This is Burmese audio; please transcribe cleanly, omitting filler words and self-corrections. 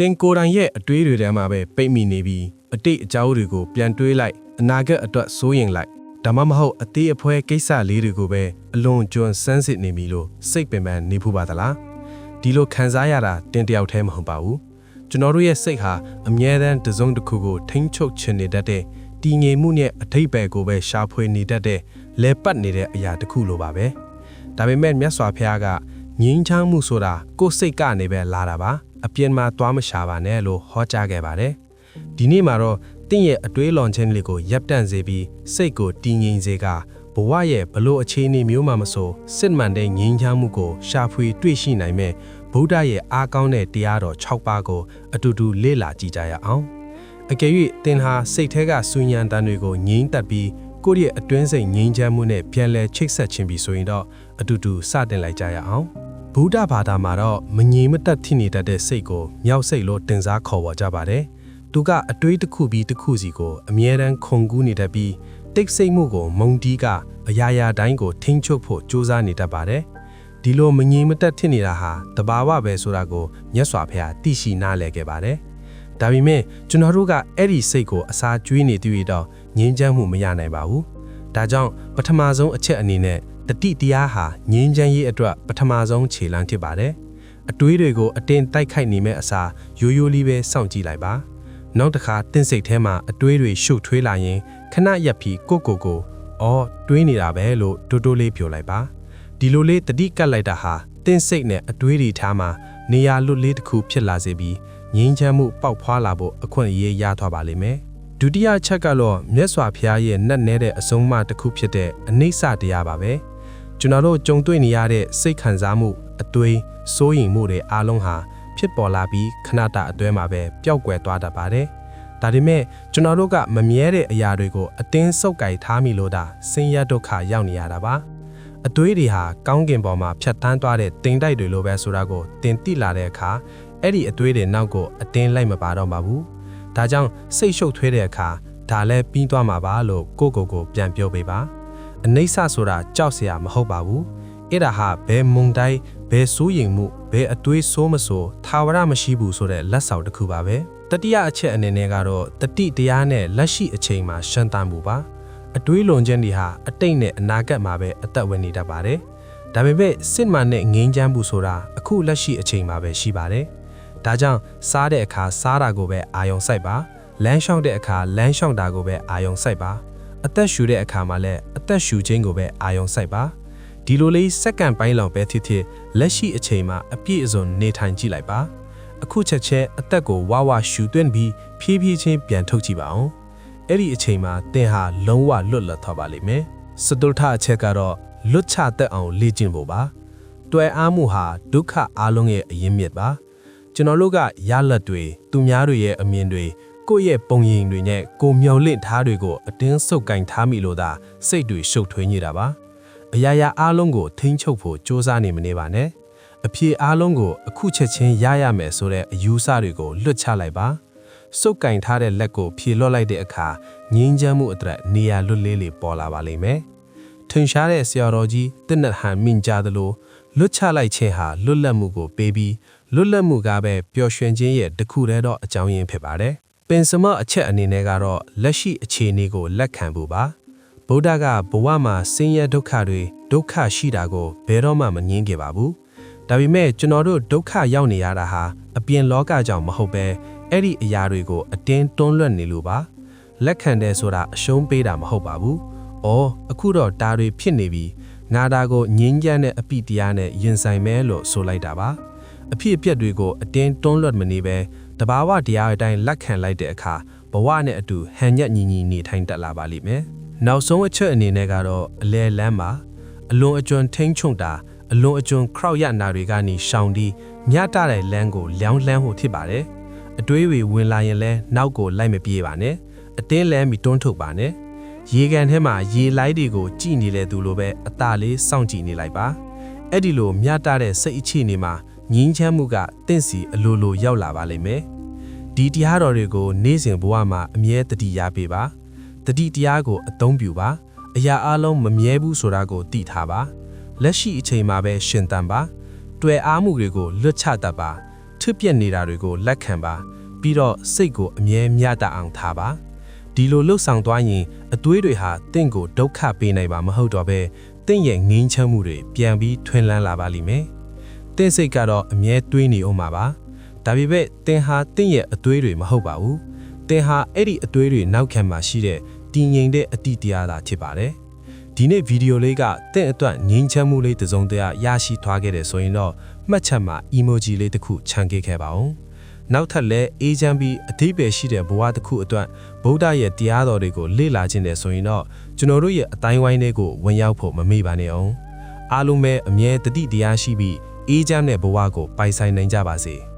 တင်ကိုယ်တိုင်ရဲ့အတွေးတွေထဲမှာပဲပိတ်မိနေပြီးအတိတ်အကြောင်းတွေကိုပြန်တွေးလိုက်အနာဂတ်အတွက်စိုးရင်လိုက်ဒါမှမဟုတ်အသေးအဖွဲကိစ္စလေးတွေကိုပဲအလွန်ကျွမ်းစမ်းစစ်နေပြီလို့စိတ်ပင်ပန်းနေဖို့ပါသလားဒီလိုခံစားရတာတင်တယောက်တည်းမဟုတ်ပါဘူးကျွန်တော်တို့ရဲ့စိတ်ဟာအမြဲတမ်းတစုံတစ်ခုကိုထိန်းချုပ်ချင်နေတတ်တဲ့တည်ငြိမ်မှုနဲ့အထိပ္ပယ်ကိုပဲရှာဖွေနေတတ်တဲ့လဲပတ်နေတဲ့အရာတစ်ခုလိုပါပဲဒါပေမဲ့မြတ်စွာဘုရားကငြိမ်းချမ်းမှုဆိုတာကိုယ်စိတ်ကနေပဲလာတာပါအပြင်မှာသွားမရှာပါနဲ့လို့ဟောကြားခဲ့ပါတယ်ဒီနေ့မှာတော့တင့်ရဲ့အတွေးလွန်ခြင်းလေးကိုရပ်တန့်စေပြီးစိတ်ကိုတည်ငြိမ်စေကဘဝရဲ့ဘလို့အခြေအနေမျိုးမှမဆိုစစ်မှန်တဲ့ငြိမ်းချမ်းမှုကိုရှာဖွေတွေ့ရှိနိုင်မဲ့ဗုဒ္ဓရဲ့အားကောင်းတဲ့တရားတော်6ပါးကိုအတူတူလေ့လာကြည့်ကြရအောင်အကယ်၍သင်ဟာစိတ်ထဲကဆူညံတန်တွေကိုငြိမ်းသက်ပြီးကိုယ့်ရဲ့အတွင်းစိတ်ငြိမ်းချမ်းမှုနဲ့ပြန်လည်ချိတ်ဆက်ခြင်းပြီးဆိုရင်တော့အတူတူစတင်လိုက်ကြရအောင်ဗုဒ္ဓဘာသာမှာတော့မငြိမ်မသက်ဖြစ်နေတတ်တဲ့စိတ်ကိုမြောက်စိတ်လို့တင်စားခေါ်ဝေါ်ကြပါတယ်သူကအတွေးတစ်ခုပြီးတစ်ခုစီကိုအမြဲတမ်းခုန်ကူးနေတတ်ပြီးတိတ်ဆိတ်မှုကိုမုံတီးကအရာရာတိုင်းကိုထိန်းချုပ်ဖို့ကြိုးစားနေတတ်ပါတယ်ဒီလိုမငြိမ်မသက်ဖြစ်နေတာဟာတဘာဝပဲဆိုတာကိုမြတ်စွာဘုရားသိရှိနားလည်ခဲ့ပါတယ်ဒါပေမဲ့ကျွန်တော်တို့ကအဲ့ဒီစိတ်ကိုအစာကျွေးနေသေးတော့ငြင်းချမ်းမှုမရနိုင်ပါဘူးဒါကြောင့်ပထမဆုံးအချက်အနေနဲ့တတိတရားဟာငြင်းချမ်းရေးအတွက်ပထမဆုံးခြေလှမ်းဖြစ်ပါတယ်အတွေးတွေကိုအတင်းတိုက်ခိုက်နေမဲ့အစားရိုးရိုးလေးပဲစောင့်ကြည့်လိုက်ပါနောက်တစ်ခါတင်းစိတ်ထဲမှာအတွေးတွေရှုပ်ထွေးလာရင်ခဏရပ်ပြီးကိုအော်တွေးနေတာပဲလို့တိုးလေးပြောလိုက်ပါဒီလိုလေးတတိကတ်လိုက်တာဟာတင်းစိတ်နဲ့အတွေးတွေထားမှာနေရာလွတ်လေးတစ်ခုဖြစ်လာစေပြီးငြင်းချမ်းမှုပေါက်ဖွာလာဖို့အခွင့်အရေးရသွားပါလိမ့်မယ်ဒုတိယချက်ကတော့မြတ်စွာဘုရားရဲ့နတ်နဲတဲ့အဆုံးအမတစ်ခုဖြစ်တဲ့အနိစ္စတရားပါပဲကျွန်တော်တို့ကြုံတွေ့နေရတဲ့စိတ်ခံစားမှုအသွေးစိုးရိမ်မှုတွေအားလုံးဟာဖြစ်ပေါ်လာပြီးခဏတာအတွဲမှာပဲပျောက်ကွယ်သွားတတ်ပါတယ်ဒါပေမဲ့ကျွန်တော်တို့ကမမြဲတဲ့အရာတွေကိုအတင်းဆုပ်ကိုင်ထားမိလို့သာဆင်းရဲဒုက္ခရောက်နေရတာပါအသွေးတွေဟာကောင်းကင်ပေါ်မှာဖြတ်တန်းသွားတဲ့တင်တိုက်တွေလိုပဲဆိုတာကိုသင်သိလာတဲ့အခါအဲ့ဒီအသွေးတွေနောက်ကိုအတင်းလိုက်မပါတော့ပါဘူးဒါကြောင့်စိတ်ရှုပ်ထွေးတဲ့အခါဒါလည်းပြီးသွားမှာပါလို့ကိုပြန်ပြောပေးပါအနိစ္စဆိုတာကြောက်စရာမဟုတ်ပါဘူးအဲ့ဒါဟာဘယ်မုန်တိုင်းဘယ်စိုးရိမ်မှုဘယ်အသွေးဆိုးမဆိုထာဝရမရှိဘူးဆိုတဲ့လက်ဆောင်တစ်ခုပါပဲတတိယအချက်အနေနဲ့ကတော့တတိတရားနဲ့လက်ရှိအချိန်မှာရှင်းတမ်းမှုပါအတွေးလွန်ခြင်းတွေဟာအတိတ်နဲ့အနာဂတ်မှာပဲအသက်ဝင်နေတတ်ပါတယ်ဒါပေမဲ့စစ်မှန်တဲ့ငြိမ်းချမ်းမှုဆိုတာအခုလက်ရှိအချိန်မှာပဲရှိပါတယ်ဒါကြောင့်စားတဲ့အခါစားတာကိုပဲအာရုံစိုက်ပါလမ်းလျှောက်တဲ့အခါလမ်းလျှောက်တာကိုပဲအာရုံစိုက်ပါအသက်ရှူတဲ့အခါမှာလည်းအသက်ရှူခြင်းကိုပဲအာရုံစိုက်ပါဒီလိုလေးစက္ကန့်ပိုင်းလောက်ပဲဖြစ်လက်ရှိအချိန်မှာအပြည့်အစုံနေထိုင်ကြည့်လိုက်ပါအခုချက်ချင်းအသက်ကိုဝါရှူသွင်းပြီးဖြည်းဖြည်းချင်းပြန်ထုတ်ကြည့်ပါအောင်အဲ့ဒီအချိန်မှာသင်ဟာလုံးဝလွတ်လပ်သွားပါလိမ့်မယ်စတုထအချက်ကတော့လွတ်ချတတ်အောင်လေ့ကျင့်ဖို့ပါတွေ့အားမှုဟာဒုက္ခအလုံးရဲ့အရင်းမြစ်ပါကျွန်တော်တို့ကရလတ်တွေသူများတွေရဲ့အမြင်တွေကိုယ့်ရဲ့ပုံရိပ်တွေနဲ့ကိုမျောလင့်ထားတွေကိုအတင်းဆုပ်ကင်ထားမိလို့သာစိတ်တွေရှုပ်ထွေးနေတာပါအရာရာအားလုံးကိုထိန်းချုပ်ဖို့ကြိုးစားနေမနေပါနဲ့အဖြေအားလုံးကိုအခုချက်ချင်းရရမယ်ဆိုတဲ့အယူဆတွေကိုလွတ်ချလိုက်ပါစုပ်ကင်ထားတဲ့လက်ကိုဖြေလွှတ်လိုက်တဲ့အခါငြင်းချမ်းမှုအတွက်နေရာလွတ်လေးလေးပေါ်လာပါလိမ့်မယ်ထင်ရှားတဲ့ဆရာတော်ကြီးတနတ်ဟန်မြင့်ကြသလိုလွတ်ချလိုက်ခြင်းဟာလွတ်လပ်မှုကိုပေးပြီးလွတ်လပ်မှုကပဲပျော်ရွှင်ခြင်းရဲ့တစ်ခုတည်းသောအကြောင်းရင်းဖြစ်ပါတယ်ပင်စမအချက်အနေနဲ့ကတော့လက်ရှိအခြေအနေကိုလက်ခံဖို့ပါဗုဒ္ဓကဘဝမှာဆင်းရဲဒုက္ခတွေဒုက္ခရှိတာကိုဘယ်တော့မှမငြင်းခဲ့ပါဘူးဒါပေမဲ့ကျွန်တော်တို့ဒုက္ခရောက်နေရတာဟာအပြင်လောကကြောင့်မဟုတ်ပဲအဲ့ဒီအရာတွေကိုအတင်းတွန်းလွှတ်နေလို့ပါလက်ခံတယ်ဆိုတာအရှုံးပေးတာမဟုတ်ပါဘူး။အော်အခုတော့ဒါတွေဖြစ်နေပြီငါဒါကိုငြင်းကြမ်းတဲ့အပိတရားနဲ့ရင်ဆိုင်မဲလို့ဆိုလိုက်တာပါအဖြစ်အပျက်တွေကိုအတင်းတွန်းလွှတ်မနေပဲတဘာဝတရားအတိုင်းလက်ခံလိုက်တဲ့အခါဘဝနဲ့အတူဟန်ညက်ညီညီနေထိုင်တတ်လာပါလိမ့်မယ်နောက်ဆုံးအချက်အနေနဲ့ကတော့အလဲလမ်းမှာအလွန်အကျွံထိန်းချုပ်တာအလွန်အကျွံခရောက်ရနာတွေကနေရှောင်ပြီးမြတ်တဲ့လမ်းကိုလျောင်းလှမ်းဖို့ဖြစ်ပါတယ်အတွေးတွေဝင်လာရင်လဲနောက်ကိုလိုက်မပြေးပါနဲ့အတင်းလမ်းပြီးတွန်းထုတ်ပါနဲ့ရေကန်ထဲမှာရေလိုက်တွေကိုကြည်နေတဲ့သူလိုပဲအသာလေးစောင့်ကြည့်နေလိုက်ပါအဲ့ဒီလိုမြတ်တဲ့စိတ်အခြေအနေမှာငြင်းချမ်းမှုကတင့်စီအလိုလိုရောက်လာပါလိမ့်မယ်ဒီတရားတော်တွေကိုနေ့စဉ်ဘဝမှာအမြဲတတိရပေးပါတတိတရားကိုအသုံးပြုပါအရာအလုံးမမြဲဘူးဆိုတာကိုသိထားပါလက်ရှိအချိန်မှာပဲရှင်သန်ပါတွေ့အားမှုတွေကိုလွတ်ချတတ်ပါ ထွတ်ပြက်နေတာတွေကိုလက်ခံပါပြီးတော့စိတ်ကိုအမြဲမြတ်တအောင်ထားပါဒီလိုလှုပ်ဆောင်သွားရင်အသွေးတွေဟာတင့်ကိုဒုက္ခပေးနိုင်ပါမဟုတ်တော့ဘဲတင့်ရဲ့ငြင်းချမ်းမှုတွေပြန်ပြီးထွန်းလန်းလာပါလိမ့်မယ်တင့်စိတ်ကတော့အမြဲတွေးနေအောင်ပါဒါပေမဲ့တင်ဟာတင့်ရဲ့အသွေးတွေမဟုတ်ပါဘူးတင်ဟာအဲ့ဒီအသွေးတွေနောက်ခံမှာရှိတဲ့တည်ငြိမ်တဲ့အတိတရားသာဖြစ်ပါတယ်ဒီနေ့ဗီဒီယိုလေးကတင့်အတွက်ငြင်းချမ်းမှုလေးတစ်စုံတရာရရှိသွားခဲ့တယ်ဆိုရင်တော့မှတ်ချက်မှာ emoji လေးတစ်ခုခြံခဲ့ခဲ့ပါဦးနောက်ထပ်လည်းအေးချမ်းပြီးအဓိပ္ပာယ်ရှိတဲ့ဘဝတစ်ခုအတွက်ဗုဒ္ဓရဲ့တရားတော်တွေကိုလေ့လာခြင်းတယ်ဆိုရင်တော့ကျွန်တော်တို့ရဲ့အတိုင်းဝိုင်းလေးကိုဝင်ရောက်ဖို့မမေ့ပါနဲ့အောင်အားလုံးပဲအမြဲတတိတရားရှိပြီးအေးချမ်းတဲ့ဘဝကိုပိုင်ဆိုင်နိုင်ကြပါစေ